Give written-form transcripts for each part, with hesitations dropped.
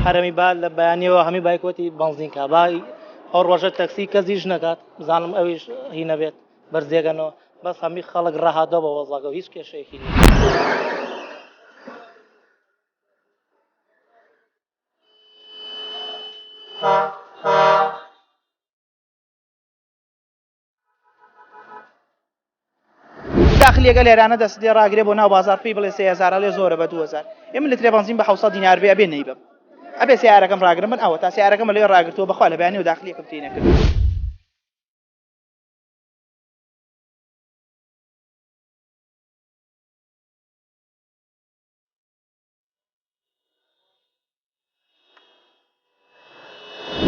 حرەمی با لە بەیانیەوە هەمی بایکۆتی بنزین کا بای ئەو ڕۆژە تەکسی کەسیش نەکات بزانم ئەویش هی نەبێت بەرزێگەنەوە بەس هەمی خەڵک ڕاهاتەوە بە وەزاگە هیچ کێشەیەکی نییە. داخلیەکە لێرانە دەستێ ڕاگرێ بۆ ناو بازار پێی بڵێ 3000 لێ زۆرە بە 2000 ئێمە لە ترێبانزین بە 700 دینار بێ بێ نەیبم ئەبێ سیارەکەم ڕاگرم من ئەوە تا سیارەکەم لێ ڕاگرتووە بەخوا لە بەیانی و داخلیەکەم تێ نەکرد.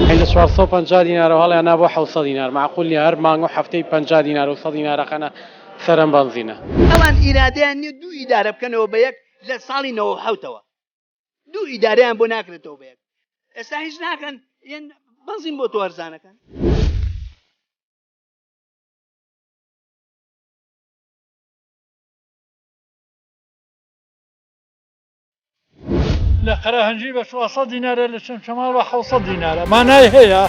عند 450 دينار وهلا انا ابو 700 دينار معقول لي هر مانگو هفتەی 50 دينار و 100 دينار خنا سەرم بنزینە. ئەوان ئیرادیان نیە دوو ئیدارە بکەنەوە بە یەک لە ساڵی 97ەوە دوو ئیدارەیان بۆ ناکرێتەوە بە یەک ئێستا هیچ ناکەن یەن بنزین بۆ تۆ هەرزانەکەن. لە قەرەهەنجی بە 400 دینارە لە چەمشەماڵ بە 700 دینارە مانای هەیە.